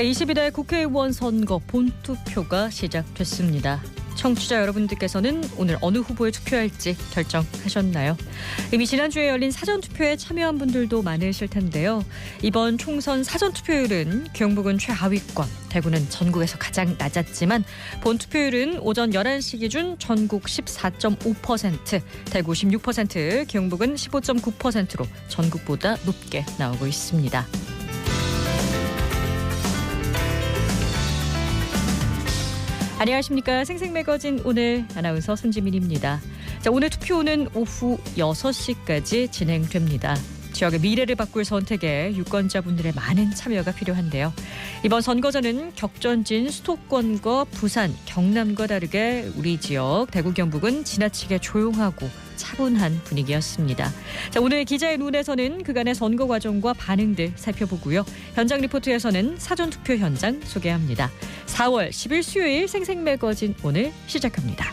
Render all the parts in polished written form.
제22대 국회의원 선거 본투표가 시작됐습니다. 청취자 여러분들께서는 오늘 어느 후보에 투표할지 결정하셨나요? 이미 지난주에 열린 사전투표에 참여한 분들도 많으실 텐데요. 이번 총선 사전투표율은 경북은 최하위권, 대구는 전국에서 가장 낮았지만 본투표율은 오전 11시 기준 전국 14.5%, 대구 16%, 경북은 15.9%로 전국보다 높게 나오고 있습니다. 안녕하십니까. 생생매거진 오늘 아나운서 손지민입니다. 자, 오늘 투표는 오후 6시까지 진행됩니다. 지역의 미래를 바꿀 선택에 유권자분들의 많은 참여가 필요한데요. 이번 선거전은 격전지인 수도권과 부산, 경남과 다르게 우리 지역 대구 경북은 지나치게 조용하고 차분한 분위기였습니다. 자, 오늘 기자의 눈에서는 그간의 선거 과정과 반응들 살펴보고요. 현장 리포트에서는 사전투표 현장 소개합니다. 4월 10일 수요일 생생매거진 오늘 시작합니다.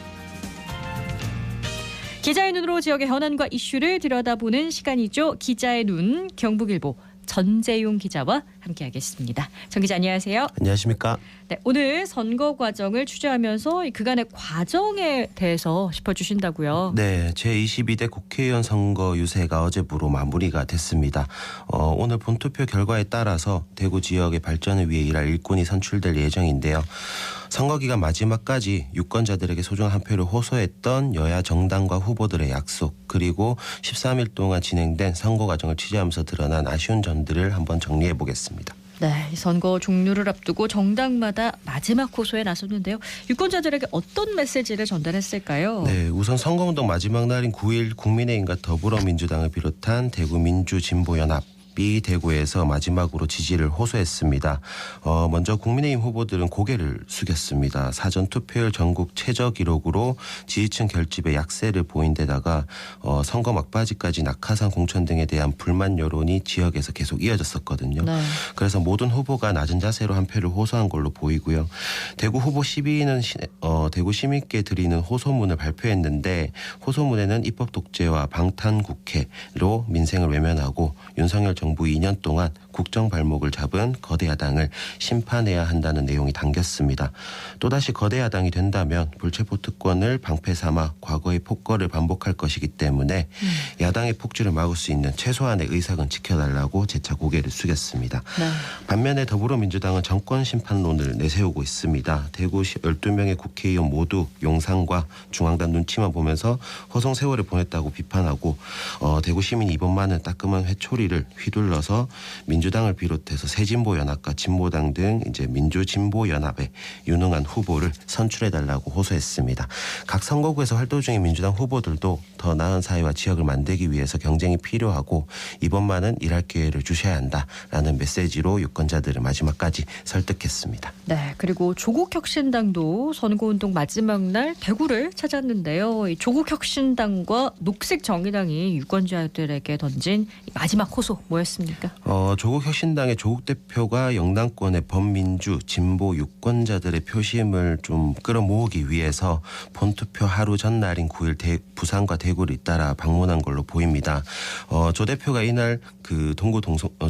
기자의 눈으로 지역의 현안과 이슈를 들여다보는 시간이죠. 기자의 눈, 경북일보 전재용 기자와 함께하겠습니다. 전 기자 안녕하세요. 안녕하십니까. 네, 오늘 선거 과정을 취재하면서 그간의 과정에 대해서 짚어주신다고요. 네, 제22대 국회의원 선거 유세가 어제부로 마무리가 됐습니다. 오늘 본투표 결과에 따라서 대구 지역의 발전을 위해 일할 일꾼이 선출될 예정인데요. 선거 기간 마지막까지 유권자들에게 소중한 한 표를 호소했던 여야 정당과 후보들의 약속, 그리고 13일 동안 진행된 선거 과정을 취재하면서 드러난 아쉬운 점들을 한번 정리해 보겠습니다. 네, 선거 종료를 앞두고 정당마다 마지막 호소에 나섰는데요. 유권자들에게 어떤 메시지를 전달했을까요? 네, 우선 선거운동 마지막 날인 9일 국민의힘과 더불어민주당을 비롯한 대구민주진보연합 이 대구에서 마지막으로 지지를 호소했습니다. 먼저 국민의힘 후보들은 고개를 숙였습니다. 사전투표율 전국 최저 기록으로 지지층 결집에 약세를 보인 데다가 선거 막바지까지 낙하산 공천 등에 대한 불만 여론이 지역에서 계속 이어졌었거든요. 네. 그래서 모든 후보가 낮은 자세로 한 표를 호소한 걸로 보이고요. 대구 후보 12위는 대구 시민께 드리는 호소문을 발표했는데 호소문에는 입법 독재와 방탄 국회로 민생을 외면하고 윤석열 정부 2년 동안 국정 발목을 잡은 거대 야당을 심판해야 한다는 내용이 담겼습니다. 또다시 거대 야당이 된다면 불체포 특권을 방패 삼아 과거의 폭거를 반복할 것이기 때문에 야당의 폭주를 막을 수 있는 최소한의 의석은 지켜달라고 재차 고개를 숙였습니다. 네. 반면에 더불어민주당은 정권 심판론을 내세우고 있습니다. 대구 12명의 국회의원 모두 용산과 중앙당 눈치만 보면서 허송 세월을 보냈다고 비판하고 대구 시민이 이번만은 따끔한 회초리를 휘둘러서 민주당을 비롯해서 새진보연합과 진보당 등 이제 민주진보연합의 유능한 후보를 선출해달라고 호소했습니다. 각 선거구에서 활동 중인 민주당 후보들도 더 나은 사회와 지역을 만들기 위해서 경쟁이 필요하고 이번만은 일할 기회를 주셔야 한다라는 메시지로 유권자들을 마지막까지 설득했습니다. 네, 그리고 조국혁신당도 선거운동 마지막 날 대구를 찾았는데요. 조국혁신당과 녹색정의당이 유권자들에게 던진 마지막 호소 뭐였습니까? 조국혁신당의 조국 대표가 영당권의 범민주 진보 유권자들의 표심을 좀 끌어모으기 위해서 본투표 하루 전날인 9일 부산과 대구를 잇따라 방문한 걸로 보입니다. 조 대표가 이날 그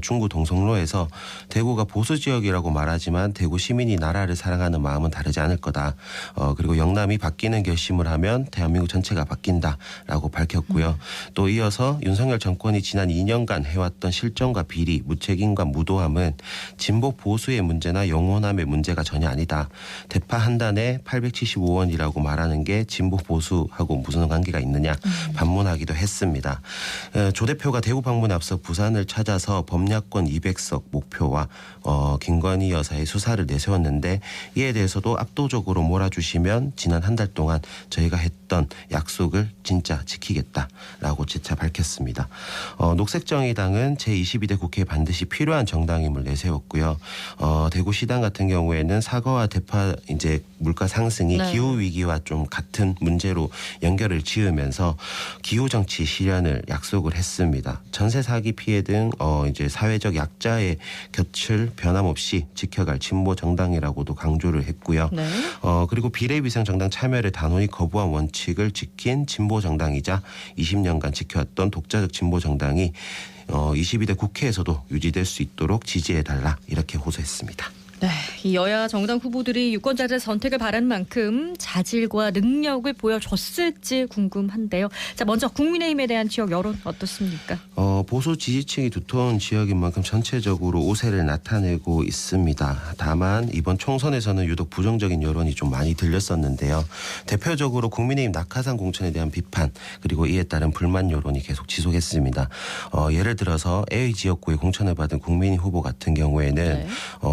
중구 동성로에서 대구가 보수 지역이라고 말하지만 대구 시민이 나라를 사랑하는 마음은 다르지 않을 거다. 그리고 영남이 바뀌는 결심을 하면 대한민국 전체가 바뀐다라고 밝혔고요. 또 이어서 윤석열 정권이 지난 2년간 해왔던 실정과 비리, 무책임과 무도함은 진보 보수의 문제나 영원함의 문제가 전혀 아니다. 대파 한 단에 875원이라고 말하는 게 진보 보수하고 무슨 관계가 있느냐 반문하기도 했습니다. 조 대표가 대구 방문에 앞서 부산을 찾아서 범야권 200석 목표와 김건희 여사의 수사를 내세웠는데 이에 대해서도 압도적으로 몰아주시면 지난 한 달 동안 저희가 했던 약속을 진짜 지키겠다라고 재차 밝혔습니다. 녹색정의당은 제22대 국회에 반드시 필요한 정당임을 내세웠고요. 대구시당 같은 경우에는 사과와 대파 이제 물가 상승이 네. 기후 위기와 좀 같은 문제로 연결을 지으면서 기후 정치 실현을 약속을 했습니다. 전세 사기 피해 등 이제 사회적 약자의 곁을 변함없이 지켜갈 진보 정당이라고도 강조를 했고요. 네. 그리고 비례위생 정당 참여를 단호히 거부한 원칙을 지킨 진보 정당이자 20년간 지켜왔던 독자적 진보 정당이 22대 국회에서도 유지될 수 있도록 지지해달라 이렇게 호소했습니다. 네, 이 여야 정당 후보들이 유권자들의 선택을 바란 만큼 자질과 능력을 보여줬을지 궁금한데요. 자, 먼저 국민의힘에 대한 지역 여론 어떻습니까? 보수 지지층이 두터운 지역인 만큼 전체적으로 우세를 나타내고 있습니다. 다만 이번 총선에서는 유독 부정적인 여론이 좀 많이 들렸었는데요. 대표적으로 국민의힘 낙하산 공천에 대한 비판 그리고 이에 따른 불만 여론이 계속 지속했습니다. 예를 들어서 A 지역구에 공천을 받은 국민의힘 후보 같은 경우에는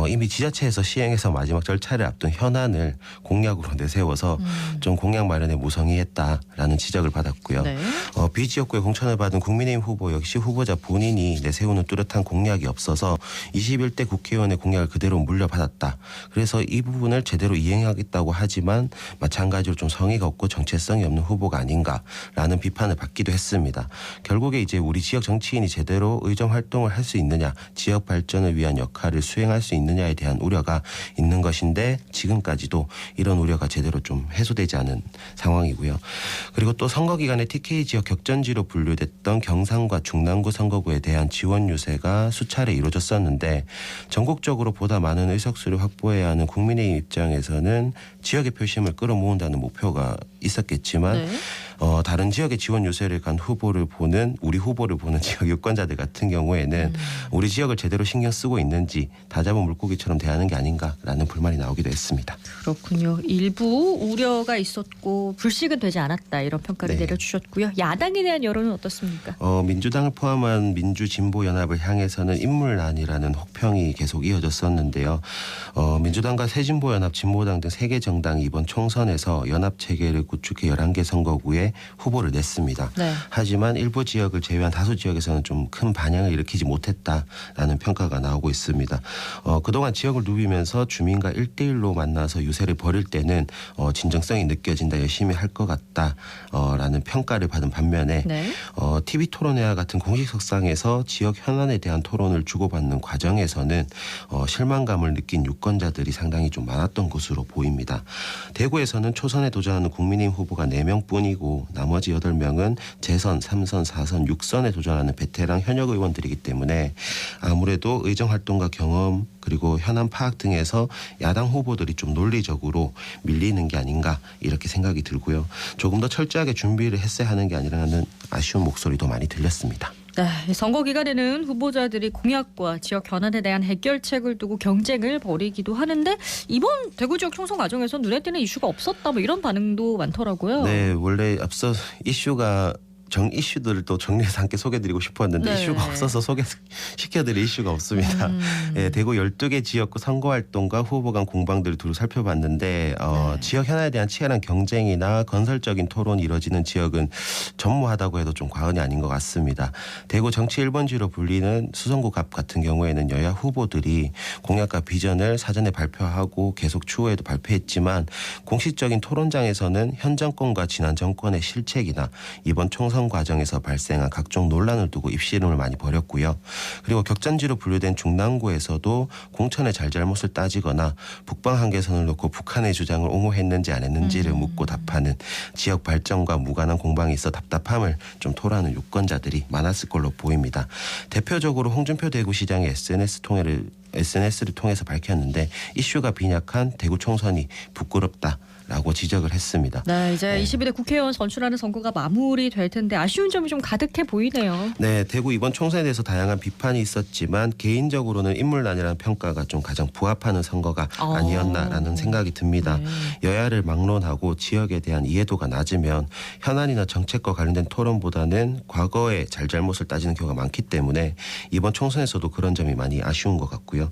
이미 지자체에서 시행해서 마지막 절차를 앞둔 현안을 공약으로 내세워서 좀 공약 마련에 무성의했다라는 지적을 받았고요. 네. B 지역구에 공천을 받은 국민의힘 후보 역시 후보자 본인이 내세우는 뚜렷한 공약이 없어서 21대 국회의원의 공약을 그대로 물려받았다. 그래서 이 부분을 제대로 이행하겠다고 하지만 마찬가지로 좀 성의가 없고 정체성이 없는 후보가 아닌가라는 비판을 받기도 했습니다. 결국에 이제 우리 지역 정치인이 제대로 의정 활동을 할 수 있느냐, 지역 발전을 위한 역할을 수행할 수 있느냐에 대한 우려가 있는 것인데 지금까지도 이런 우려가 제대로 좀 해소되지 않은 상황이고요. 그리고 또 선거 기간에 TK 지역 격전지로 분류됐던 경상과 중랑구 선거구에 대한 지원 유세가 수차례 이루어졌었는데 전국적으로 보다 많은 의석수를 확보해야 하는 국민의힘 입장에서는 지역의 표심을 끌어모은다는 목표가 있었겠지만 다른 지역의 지원 유세를 간 우리 후보를 보는 지역 유권자들 같은 경우에는 우리 지역을 제대로 신경 쓰고 있는지 다잡은 물고기처럼 대하는 게 아닌가라는 불만이 나오기도 했습니다. 그렇군요. 일부 우려가 있었고 불식은 되지 않았다 이런 평가를 내려주셨고요. 야당에 대한 여론은 어떻습니까? 민주당을 포함한 민주진보연합을 향해서는 인물난이라는 혹평이 계속 이어졌었는데요. 민주당과 새진보연합, 진보당 등 3개 정당이 이번 총선에서 연합체계를 구축해 11개 선거구에 후보를 냈습니다. 하지만 일부 지역을 제외한 다수 지역에서는 좀 큰 반향을 일으키지 못했다라는 평가가 나오고 있습니다. 그동안 지역을 누비면서 주민과 1대1로 만나서 유세를 벌일 때는 진정성이 느껴진다, 열심히 할 것 같다라는 평가를 받은 반면에 TV 토론회와 같은 공식 석상에서 지역 현안에 대한 토론을 주고받는 과정에서는 실망감을 느낀 유권자들이 상당히 좀 많았던 것으로 보입니다. 대구에서는 초선에 도전하는 국민의힘 후보가 4명뿐이고 나머지 8명은 재선, 3선, 4선, 6선에 도전하는 베테랑 현역 의원들이기 때문에 아무래도 의정활동가 경험 그리고 현안 파악 등에서 야당 후보들이 좀 논리적으로 밀리는 게 아닌가 이렇게 생각이 들고요. 조금 더 철저하게 준비를 했어야 하는 게 아니라는 아쉬운 목소리도 많이 들렸습니다. 네, 선거 기간에는 후보자들이 공약과 지역 현안에 대한 해결책을 두고 경쟁을 벌이기도 하는데 이번 대구 지역 총선 과정에서 눈에 띄는 이슈가 없었다 뭐 이런 반응도 많더라고요. 네, 원래 앞서 이슈가 이슈들을 또 정리해서 함께 소개해드리고 싶었는데 이슈가 없어서 소개시켜드릴 이슈가 없습니다. 대구 12개 지역구 선거활동과 후보 간 공방들을 두루 살펴봤는데 지역 현안에 대한 치열한 경쟁이나 건설적인 토론이 이뤄지는 지역은 전무하다고 해도 좀 과언이 아닌 것 같습니다. 대구 정치 1번지로 불리는 수성구 갑 같은 경우에는 여야 후보들이 공약과 비전을 사전에 발표하고 계속 추후에도 발표했지만 공식적인 토론장에서는 현 정권과 지난 정권의 실책이나 이번 총선 과정에서 발생한 각종 논란을 두고 입씨름을 많이 벌였고요. 그리고 격전지로 분류된 중랑구에서도 공천의 잘잘못을 따지거나 북방 한계선을 놓고 북한의 주장을 옹호했는지 안 했는지를 묻고 답하는 지역 발전과 무관한 공방이 있어 답답함을 좀 토로하는 유권자들이 많았을 걸로 보입니다. 대표적으로 홍준표 대구시장의 SNS를 통해서 밝혔는데 이슈가 빈약한 대구 총선이 부끄럽다라고 지적을 했습니다. 네, 이제 22대 국회의원 선출하는 선거가 마무리될 텐데 아쉬운 점이 좀 가득해 보이네요. 네, 대구 이번 총선에 대해서 다양한 비판이 있었지만 개인적으로는 인물난이라는 평가가 좀 가장 부합하는 선거가 아니었나라는 생각이 듭니다. 여야를 막론하고 지역에 대한 이해도가 낮으면 현안이나 정책과 관련된 토론보다는 과거의 잘잘못을 따지는 경우가 많기 때문에 이번 총선에서도 그런 점이 많이 아쉬운 것 같고요.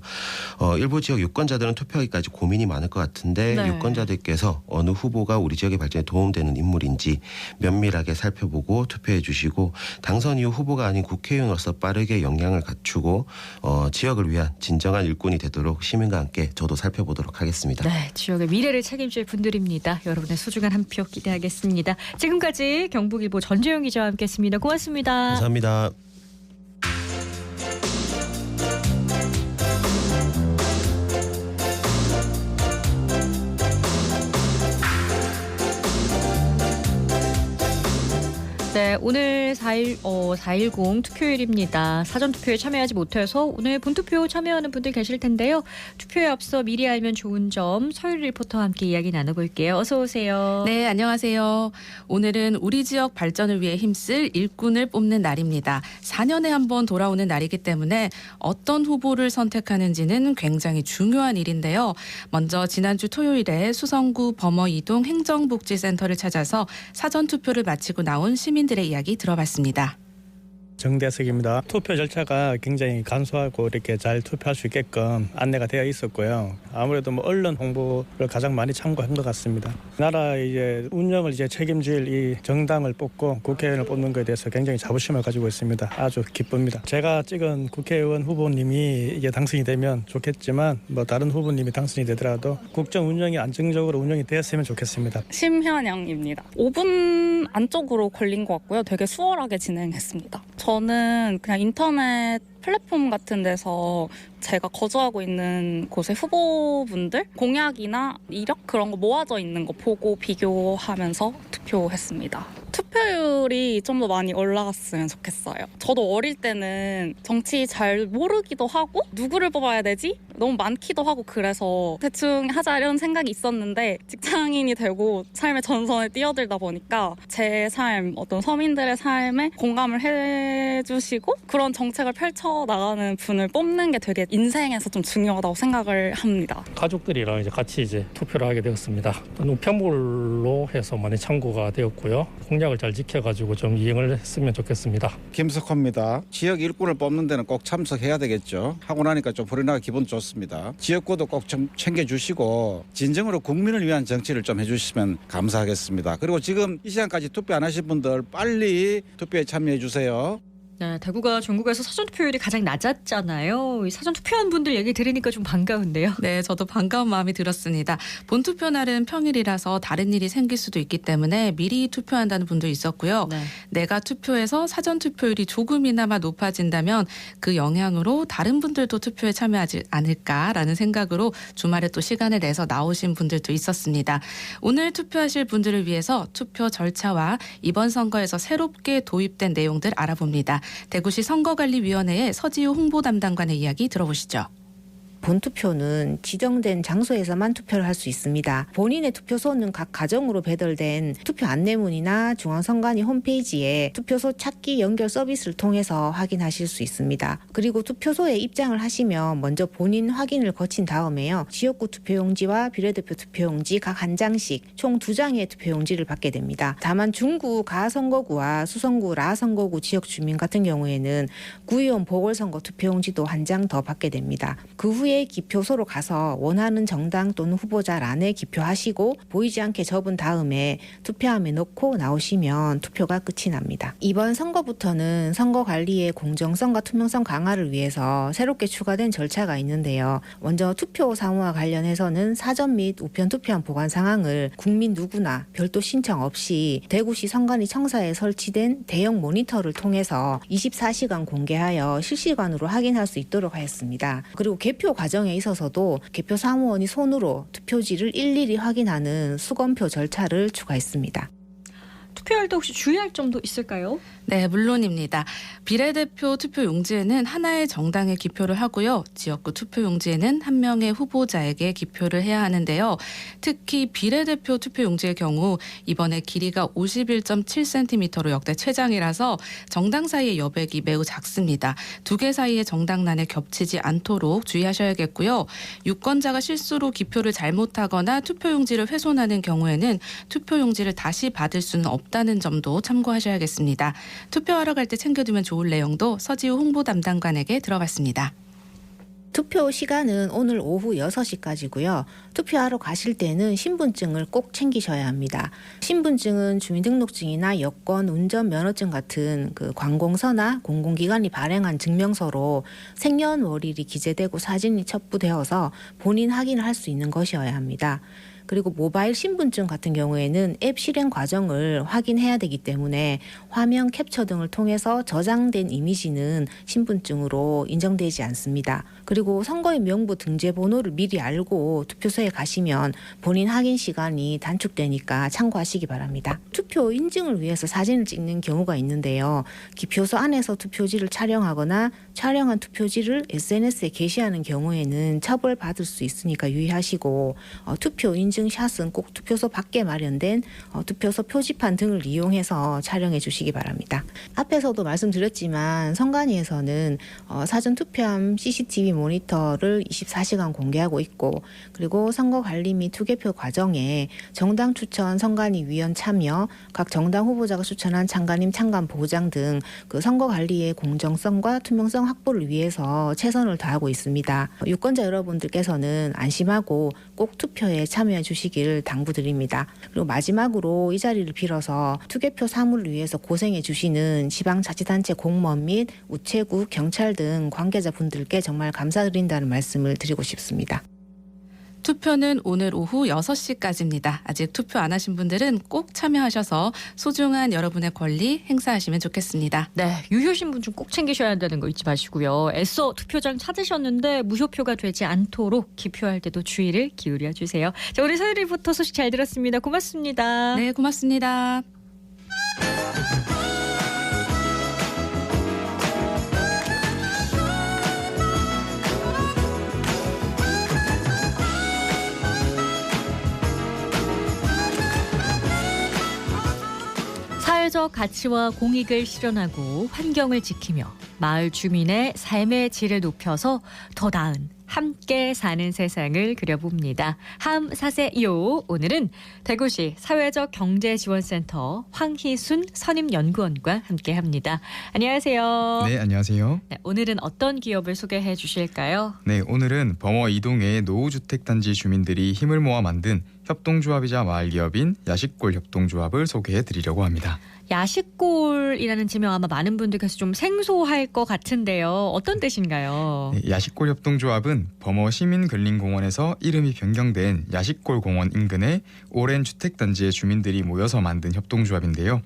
일부 지역 유권자들은 투표하기까지 고민이 많을 것 같은데 유권자들께서 어느 후보가 우리 지역의 발전에 도움되는 인물인지 면밀하게 살펴보고 투표해 주시고 당선 이후 후보가 아닌 국회의원으로서 빠르게 역량을 갖추고 지역을 위한 진정한 일꾼이 되도록 시민과 함께 저도 살펴보도록 하겠습니다. 네, 지역의 미래를 책임질 분들입니다. 여러분의 소중한 한 표 기대하겠습니다. 지금까지 경북일보 전재용 기자와 함께했습니다. 고맙습니다. 감사합니다. 네, 네, 오늘 4.10 투표일입니다. 사전투표에 참여하지 못해서 오늘 본투표 참여하는 분들 계실 텐데요. 투표에 앞서 미리 알면 좋은 점 서유리 리포터와 함께 이야기 나눠볼게요. 어서 오세요. 네, 안녕하세요. 오늘은 우리 지역 발전을 위해 힘쓸 일꾼을 뽑는 날입니다. 4년에 한 번 돌아오는 날이기 때문에 어떤 후보를 선택하는지는 굉장히 중요한 일인데요. 먼저 지난주 토요일에 수성구 범어이동 행정복지센터를 찾아서 사전투표를 마치고 나온 시민들의 이야기 들어봤습니다. 정대석입니다. 투표 절차가 굉장히 간소하고 이렇게 잘 투표할 수 있게끔 안내가 되어 있었고요. 아무래도 언론 홍보를 가장 많이 참고한 것 같습니다. 나라 운영을 책임질 이 정당을 뽑고 국회의원을 뽑는 것에 대해서 굉장히 자부심을 가지고 있습니다. 아주 기쁩니다. 제가 찍은 국회의원 후보님이 당선이 되면 좋겠지만 다른 후보님이 당선이 되더라도 국정 운영이 안정적으로 운영이 되었으면 좋겠습니다. 심현영입니다. 5분 안쪽으로 걸린 것 같고요. 되게 수월하게 진행했습니다. 저는 그냥 인터넷 플랫폼 같은 데서 제가 거주하고 있는 곳의 후보분들 공약이나 이력 그런 거 모아져 있는 거 보고 비교하면서 투표했습니다. 투표율이 좀 더 많이 올라갔으면 좋겠어요. 저도 어릴 때는 정치 잘 모르기도 하고 누구를 뽑아야 되지? 너무 많기도 하고 그래서 대충 하자 이런 생각이 있었는데 직장인이 되고 삶의 전선에 뛰어들다 보니까 제 삶, 어떤 서민들의 삶에 공감을 해주시고 그런 정책을 펼쳐나가는 분을 뽑는 게 되게 인생에서 좀 중요하다고 생각을 합니다. 가족들이랑 같이 투표를 하게 되었습니다. 우편물로 해서 많이 참고가 되었고요. 공약을 잘 지켜가지고 좀 이행을 했으면 좋겠습니다. 김석호입니다. 지역 일꾼을 뽑는 데는 꼭 참석해야 되겠죠. 하고 나니까 좀 불이나가 기분 좋습니다. 지역구도 꼭 좀 챙겨주시고 진정으로 국민을 위한 정치를 좀 해주시면 감사하겠습니다. 그리고 지금 이 시간까지 투표 안 하신 분들 빨리 투표에 참여해 주세요. 네, 대구가 전국에서 사전투표율이 가장 낮았잖아요. 이 사전투표한 분들 얘기 들으니까 좀 반가운데요. 네, 저도 반가운 마음이 들었습니다. 본투표 날은 평일이라서 다른 일이 생길 수도 있기 때문에 미리 투표한다는 분도 있었고요. 네. 내가 투표해서 사전투표율이 조금이나마 높아진다면 그 영향으로 다른 분들도 투표에 참여하지 않을까라는 생각으로 주말에 또 시간을 내서 나오신 분들도 있었습니다. 오늘 투표하실 분들을 위해서 투표 절차와 이번 선거에서 새롭게 도입된 내용들 알아봅니다. 대구시 선거관리위원회의 서지우 홍보담당관의 이야기 들어보시죠. 본투표는 지정된 장소에서만 투표를 할 수 있습니다. 본인의 투표소는 각 가정으로 배달된 투표 안내문이나 중앙선관위 홈페이지에 투표소 찾기 연결 서비스를 통해서 확인하실 수 있습니다. 그리고 투표소에 입장을 하시면 먼저 본인 확인을 거친 다음에요. 지역구 투표용지와 비례대표 투표용지 각 한 장씩 총 2장의 투표용지를 받게 됩니다. 다만 중구 가선거구와 수성구 라선거구 지역 주민 같은 경우에는 구의원 보궐선거 투표용지도 한 장 더 받게 됩니다. 그 후에 기표소로 가서 원하는 정당 또는 후보자 란에 기표하시고 보이지 않게 접은 다음에 투표함에 넣고 나오시면 투표가 끝이 납니다. 이번 선거부터는 선거 관리의 공정성과 투명성 강화를 위해서 새롭게 추가된 절차가 있는데요. 먼저 투표 사무와 관련해서는 사전 및 우편 투표함 보관 상황을 국민 누구나 별도 신청 없이 대구시 선관위 청사에 설치된 대형 모니터를 통해서 24시간 공개하여 실시간으로 확인할 수 있도록 하였습니다. 그리고 개표 과정에 있어서도 개표 사무원이 손으로 투표지를 일일이 확인하는 수검표 절차를 추가했습니다. 투표할 때 혹시 주의할 점도 있을까요? 네, 물론입니다. 비례대표 투표용지에는 하나의 정당에 기표를 하고요. 지역구 투표용지에는 한 명의 후보자에게 기표를 해야 하는데요. 특히 비례대표 투표용지의 경우 이번에 길이가 51.7cm로 역대 최장이라서 정당 사이의 여백이 매우 작습니다. 두 개 사이의 정당란에 겹치지 않도록 주의하셔야겠고요. 유권자가 실수로 기표를 잘못하거나 투표용지를 훼손하는 경우에는 투표용지를 다시 받을 수는 없다는 점도 참고하셔야겠습니다. 투표하러 갈 때 챙겨두면 좋을 내용도 서지우 홍보 담당관에게 들어봤습니다. 투표 시간은 오늘 오후 6시까지고요. 투표하러 가실 때는 신분증을 꼭 챙기셔야 합니다. 신분증은 주민등록증이나 여권, 운전면허증 같은 관공서나 공공기관이 발행한 증명서로 생년월일이 기재되고 사진이 첩부되어서 본인 확인을 할 수 있는 것이어야 합니다. 그리고 모바일 신분증 같은 경우에는 앱 실행 과정을 확인해야 되기 때문에 화면 캡처 등을 통해서 저장된 이미지는 신분증으로 인정되지 않습니다. 그리고 선거인 명부 등재 번호를 미리 알고 투표소에 가시면 본인 확인 시간이 단축되니까 참고하시기 바랍니다. 투표 인증을 위해서 사진을 찍는 경우가 있는데요. 기표소 안에서 투표지를 촬영하거나 촬영한 투표지를 SNS에 게시하는 경우에는 처벌받을 수 있으니까 유의하시고 투표 인증샷은 꼭 투표소 밖에 마련된 투표소 표지판 등을 이용해서 촬영해 주시기 바랍니다. 앞에서도 말씀드렸지만 선관위에서는 사전 투표함 CCTV 모니터를 24시간 공개하고 있고 그리고 선거관리 및 투개표 과정에 정당 추천 선관위 위원 참여, 각 정당 후보자가 추천한 참관인 참관 보장 등 그 선거관리의 공정성과 투명성 확보를 위해서 최선을 다하고 있습니다. 유권자 여러분들께서는 안심하고 꼭 투표에 참여해 주시길 당부드립니다. 그리고 마지막으로 이 자리를 빌어서 투개표 사무를 위해서 고생해 주시는 지방자치단체 공무원 및 우체국, 경찰 등 관계자분들께 정말 감사드린다는 말씀을 드리고 싶습니다. 투표는 오늘 오후 6시까지입니다. 아직 투표 안 하신 분들은 꼭 참여하셔서 소중한 여러분의 권리 행사하시면 좋겠습니다. 네, 유효 신분증 꼭 챙기셔야 한다는 거 잊지 마시고요. 애써 투표장 찾으셨는데 무효표가 되지 않도록 기표할 때도 주의를 기울여 주세요. 자, 오늘 서유리부터 소식 잘 들었습니다. 고맙습니다. 네, 고맙습니다. 사회적 가치와 공익을 실현하고 환경을 지키며 마을 주민의 삶의 질을 높여서 더 나은 함께 사는 세상을 그려봅니다. 함사세요. 오늘은 대구시 사회적 경제지원센터 황희순 선임연구원과 함께합니다. 안녕하세요. 네, 안녕하세요. 네, 오늘은 어떤 기업을 소개해 주실까요? 네, 오늘은 범어 이동의 노후주택단지 주민들이 힘을 모아 만든 협동조합이자 마을기업인 야식골 협동조합을 소개해 드리려고 합니다. 야식골이라는 지명 아마 많은 분들께서 좀 생소할 것 같은데요. 어떤 뜻인가요? 네, 야식골 협동조합은 범어 시민근린공원에서 이름이 변경된 야식골 공원 인근의 오랜 주택단지의 주민들이 모여서 만든 협동조합인데요.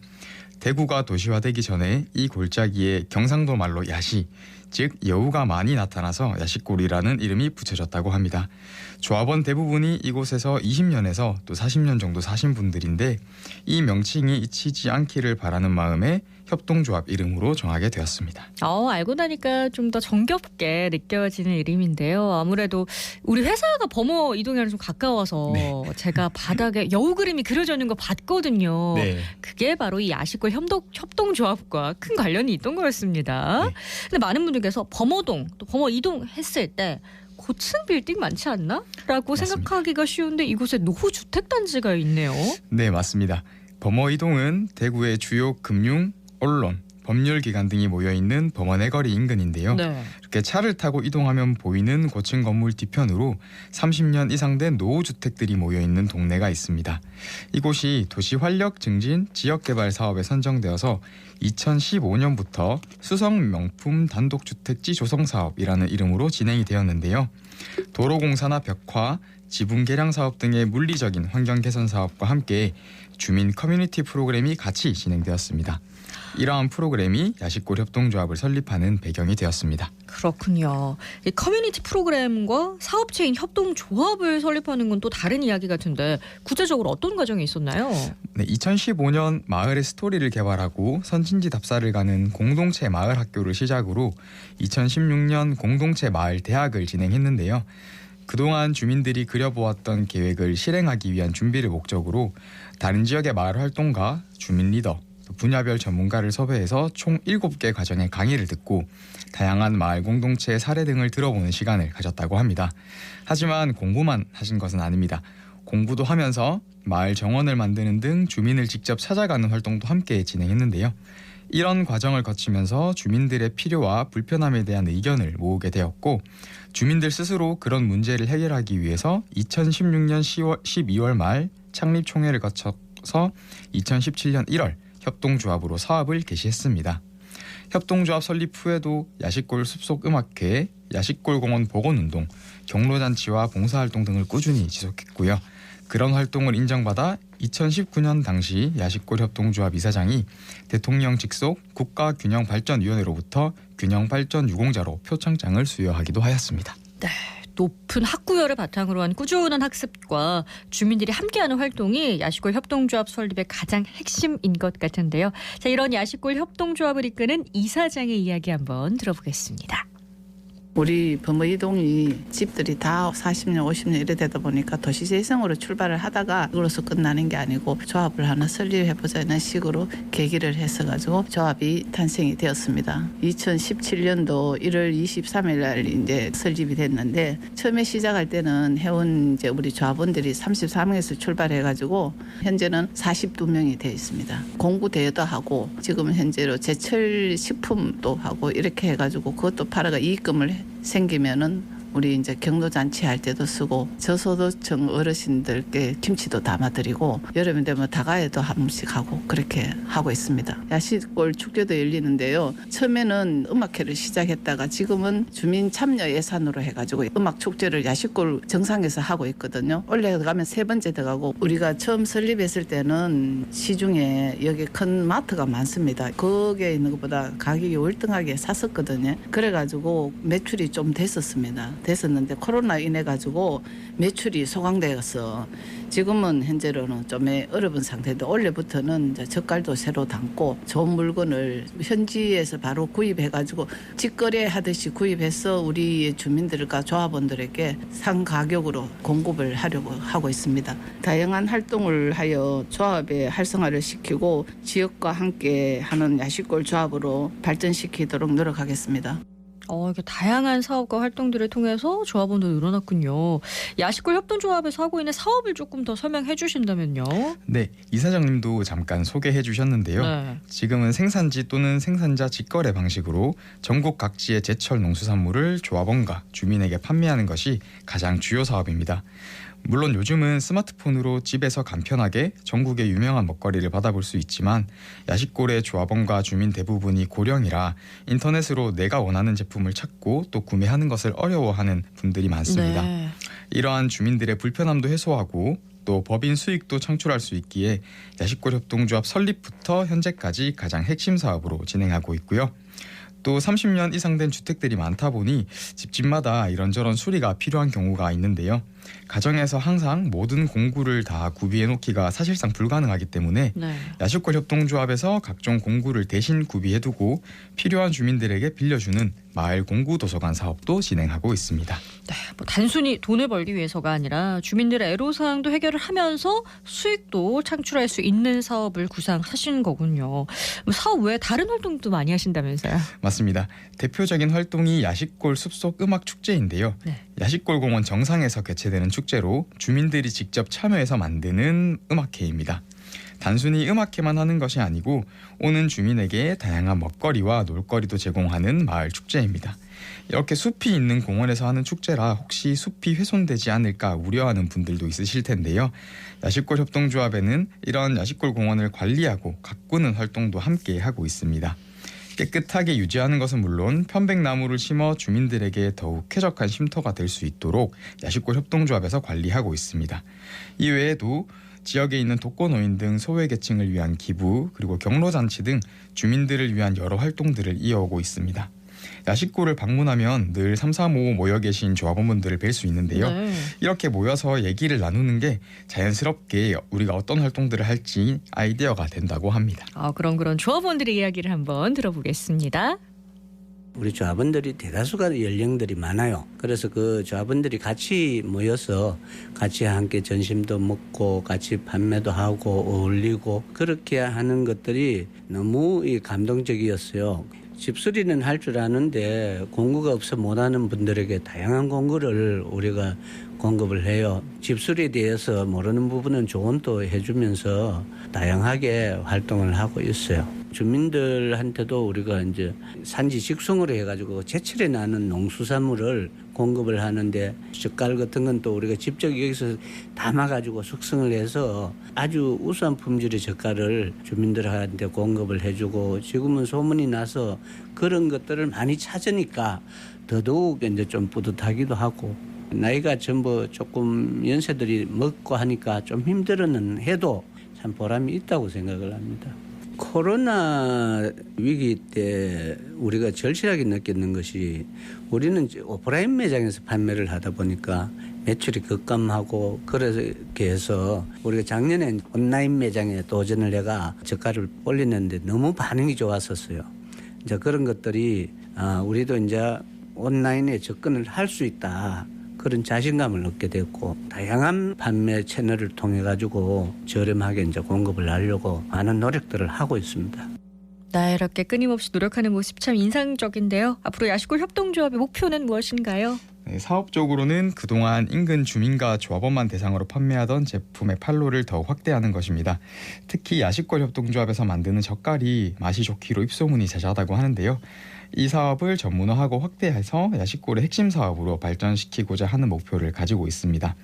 대구가 도시화되기 전에 이 골짜기에 경상도 말로 야시, 즉 여우가 많이 나타나서 야식골이라는 이름이 붙여졌다고 합니다. 조합원 대부분이 이곳에서 20년에서 또 40년 정도 사신 분들인데 이 명칭이 잊히지 않기를 바라는 마음에 협동조합 이름으로 정하게 되었습니다. 알고 나니까 좀 더 정겹게 느껴지는 이름인데요. 아무래도 우리 회사가 범어 이동이랑 좀 가까워서 네. 제가 바닥에 여우 그림이 그려져 있는 거 봤거든요. 네. 그게 바로 이 야식골 협동조합과 큰 관련이 있던 거였습니다. 네. 근데 많은 분들께서 범어동 또 범어 이동 했을 때 고층 빌딩 많지 않나? 라고 맞습니다. 생각하기가 쉬운데 이곳에 노후주택단지가 있네요. 네, 맞습니다. 범어 이동은 대구의 주요 금융, 언론, 법률기관 등이 모여있는 범어네 거리 인근인데요. 네. 이렇게 차를 타고 이동하면 보이는 고층 건물 뒤편으로 30년 이상 된 노후주택들이 모여있는 동네가 있습니다. 이곳이 도시활력 증진 지역개발 사업에 선정되어서 2015년부터 수성 명품 단독주택지 조성사업이라는 이름으로 진행이 되었는데요. 도로공사나 벽화, 지분 개량 사업 등의 물리적인 환경 개선 사업과 함께 주민 커뮤니티 프로그램이 같이 진행되었습니다. 이러한 프로그램이 야식골 협동조합을 설립하는 배경이 되었습니다. 그렇군요. 이 커뮤니티 프로그램과 사업체인 협동조합을 설립하는 건 또 다른 이야기 같은데 구체적으로 어떤 과정이 있었나요? 네, 2015년 마을의 스토리를 개발하고 선진지 답사를 가는 공동체 마을 학교를 시작으로 2016년 공동체 마을 대학을 진행했는데요. 그동안 주민들이 그려보았던 계획을 실행하기 위한 준비를 목적으로 다른 지역의 마을 활동가, 주민 리더, 분야별 전문가를 섭외해서 총 7개 과정의 강의를 듣고 다양한 마을 공동체의 사례 등을 들어보는 시간을 가졌다고 합니다. 하지만 공부만 하신 것은 아닙니다. 공부도 하면서 마을 정원을 만드는 등 주민을 직접 찾아가는 활동도 함께 진행했는데요. 이런 과정을 거치면서 주민들의 필요와 불편함에 대한 의견을 모으게 되었고 주민들 스스로 그런 문제를 해결하기 위해서 2016년 12월 말 창립총회를 거쳐서 2017년 1월 협동조합으로 사업을 개시했습니다. 협동조합 설립 후에도 야식골 숲속음악회, 야식골 공원 복원운동, 경로잔치와 봉사활동 등을 꾸준히 지속했고요. 그런 활동을 인정받아 2019년 당시 야식골 협동조합 이사장이 대통령 직속 국가균형발전위원회로부터 균형발전 유공자로 표창장을 수여하기도 하였습니다. 네, 높은 학구열을 바탕으로 한 꾸준한 학습과 주민들이 함께하는 활동이 야식골 협동조합 설립의 가장 핵심인 것 같은데요. 자, 이런 야식골 협동조합을 이끄는 이사장의 이야기 한번 들어보겠습니다. 우리 범어이동이 집들이 다 40년, 50년 이래 되다 보니까 도시재생으로 출발을 하다가 그로서 끝나는 게 아니고 조합을 하나 설립해보자는 식으로 계기를 했어가지고 조합이 탄생이 되었습니다. 2017년도 1월 23일 날 이제 설립이 됐는데 처음에 시작할 때는 해온 이제 우리 조합원들이 34명에서 출발해가지고 현재는 42명이 되어 있습니다. 공구 대여도 하고 지금 현재로 제철 식품도 하고 이렇게 해가지고 그것도 팔아가 이익금을 생기면은 우리 이제 경로잔치 할 때도 쓰고 저소득층 어르신들께 김치도 담아드리고 여름에 되면 다가에도 한 번씩 하고 그렇게 하고 있습니다. 야식골 축제도 열리는데요. 처음에는 음악회를 시작했다가 지금은 주민 참여 예산으로 해가지고 음악 축제를 야식골 정상에서 하고 있거든요. 올라가면 3번째 들어가고 우리가 처음 설립했을 때는 시중에 여기 큰 마트가 많습니다. 거기에 있는 것보다 가격이 월등하게 샀었거든요. 그래가지고 매출이 좀 됐었는데 코로나 인해 가지고 매출이 소강되어서 지금은 현재로는 좀 어려운 상태인데 올해부터는 이제 젓갈도 새로 담고 좋은 물건을 현지에서 바로 구입해 가지고 직거래 하듯이 구입해서 우리 주민들과 조합원들에게 상 가격으로 공급을 하려고 하고 있습니다. 다양한 활동을 하여 조합의 활성화를 시키고 지역과 함께 하는 야식골 조합으로 발전시키도록 노력하겠습니다. 이렇게 다양한 사업과 활동들을 통해서 조합원도 늘어났군요. 야식골 협동조합에서 하고 있는 사업을 조금 더 설명해 주신다면요. 네, 이사장님도 잠깐 소개해 주셨는데요. 네. 지금은 생산지 또는 생산자 직거래 방식으로 전국 각지의 제철 농수산물을 조합원과 주민에게 판매하는 것이 가장 주요 사업입니다. 물론 요즘은 스마트폰으로 집에서 간편하게 전국의 유명한 먹거리를 받아볼 수 있지만 야식골의 조합원과 주민 대부분이 고령이라 인터넷으로 내가 원하는 제품을 찾고 또 구매하는 것을 어려워하는 분들이 많습니다. 네. 이러한 주민들의 불편함도 해소하고 또 법인 수익도 창출할 수 있기에 야식골 협동조합 설립부터 현재까지 가장 핵심 사업으로 진행하고 있고요. 또 30년 이상 된 주택들이 많다 보니 집집마다 이런저런 수리가 필요한 경우가 있는데요. 가정에서 항상 모든 공구를 다 구비해 놓기가 사실상 불가능하기 때문에 네. 야식골 협동조합에서 각종 공구를 대신 구비해두고 필요한 주민들에게 빌려주는 마을 공구 도서관 사업도 진행하고 있습니다. 네, 단순히 돈을 벌기 위해서가 아니라 주민들의 애로사항도 해결을 하면서 수익도 창출할 수 있는 사업을 구상하신 거군요. 사업 외에 다른 활동도 많이 하신다면서요? 맞습니다. 대표적인 활동이 야식골 숲속 음악축제인데요. 네. 야식골 공원 정상에서 개최되는 축제로 주민들이 직접 참여해서 만드는 음악회입니다. 단순히 음악회만 하는 것이 아니고 오는 주민에게 다양한 먹거리와 놀거리도 제공하는 마을 축제입니다. 이렇게 숲이 있는 공원에서 하는 축제라 혹시 숲이 훼손되지 않을까 우려하는 분들도 있으실 텐데요. 야식골 협동조합에는 이런 야식골 공원을 관리하고 가꾸는 활동도 함께 하고 있습니다. 깨끗하게 유지하는 것은 물론 편백나무를 심어 주민들에게 더욱 쾌적한 쉼터가 될 수 있도록 야식골 협동조합에서 관리하고 있습니다. 이외에도 지역에 있는 독거노인 등 소외계층을 위한 기부 그리고 경로잔치 등 주민들을 위한 여러 활동들을 이어오고 있습니다. 야식골을 방문하면 늘 335 모여 계신 조합원분들을 뵐 수 있는데요. 네. 이렇게 모여서 얘기를 나누는 게 자연스럽게 우리가 어떤 활동들을 할지 아이디어가 된다고 합니다. 그런 조합원들의 이야기를 한번 들어보겠습니다. 우리 조합원들이 대다수가 연령들이 많아요. 그래서 그 조합원들이 같이 모여서 같이 함께 점심도 먹고 같이 판매도 하고 어울리고 그렇게 하는 것들이 너무 감동적이었어요. 집수리는 할 줄 아는데 공구가 없어 못하는 분들에게 다양한 공구를 우리가 공급을 해요. 집수리에 대해서 모르는 부분은 조언도 해주면서 다양하게 활동을 하고 있어요. 주민들한테도 우리가 이제 산지 직송으로 해가지고 제철에 나는 농수산물을 공급을 하는데 젓갈 같은 건 또 우리가 직접 여기서 담아가지고 숙성을 해서 아주 우수한 품질의 젓갈을 주민들한테 공급을 해주고 지금은 소문이 나서 그런 것들을 많이 찾으니까 더더욱 이제 좀 뿌듯하기도 하고 나이가 전부 조금 연세들이 먹고 하니까 좀 힘들어는 해도 참 보람이 있다고 생각을 합니다. 코로나 위기 때 우리가 절실하게 느꼈는 것이 우리는 오프라인 매장에서 판매를 하다 보니까 매출이 급감하고 그렇게 해서 우리가 작년에 온라인 매장에 도전을 해가 저가를 올리는데 너무 반응이 좋았었어요. 이제 그런 것들이 우리도 이제 온라인에 접근을 할 수 있다. 그런 자신감을 얻게 됐고 다양한 판매 채널을 통해 가지고 저렴하게 이제 공급을 하려고 많은 노력들을 하고 있습니다. 네, 이렇게 끊임없이 노력하는 모습 참 인상적인데요. 앞으로 야식골 협동조합의 목표는 무엇인가요? 네, 사업적으로는 그동안 인근 주민과 조합원만 대상으로 판매하던 제품의 판로를 더욱 확대하는 것입니다. 특히 야식골 협동조합에서 만드는 젓갈이 맛이 좋기로 입소문이 자자하다고 하는데요. 이 사업을 전문화하고 확대해서 야식골의 핵심 사업으로 발전시키고자 하는 목표를 가지고 있습니다.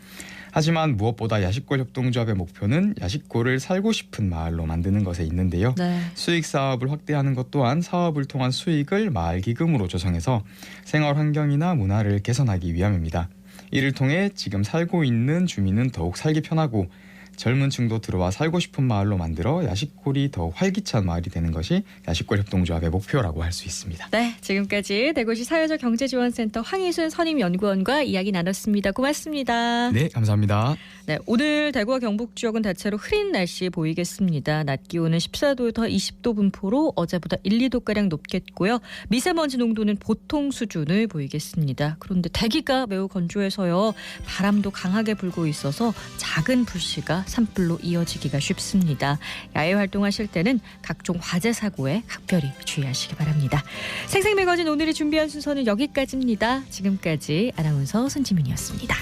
하지만 무엇보다 야식골 협동조합의 목표는 야식골을 살고 싶은 마을로 만드는 것에 있는데요. 네. 수익 사업을 확대하는 것 또한 사업을 통한 수익을 마을 기금으로 조성해서 생활 환경이나 문화를 개선하기 위함입니다. 이를 통해 지금 살고 있는 주민은 더욱 살기 편하고 젊은 층도 들어와 살고 싶은 마을로 만들어 야식골이 더욱 활기찬 마을이 되는 것이 야식골 협동조합의 목표라고 할 수 있습니다. 네, 지금까지 대구시 사회적 경제지원센터 황희순 선임연구원과 이야기 나눴습니다. 고맙습니다. 네, 감사합니다. 네, 오늘 대구와 경북 지역은 대체로 흐린 날씨 보이겠습니다. 낮 기온은 14도에서 20도 분포로 어제보다 1, 2도가량 높겠고요. 미세먼지 농도는 보통 수준을 보이겠습니다. 그런데 대기가 매우 건조해서요. 바람도 강하게 불고 있어서 작은 불씨가 산불로 이어지기가 쉽습니다. 야외 활동하실 때는 각종 화재 사고에 각별히 주의하시기 바랍니다. 생생매거진 오늘이 준비한 순서는 여기까지입니다. 지금까지 아나운서 손지민이었습니다.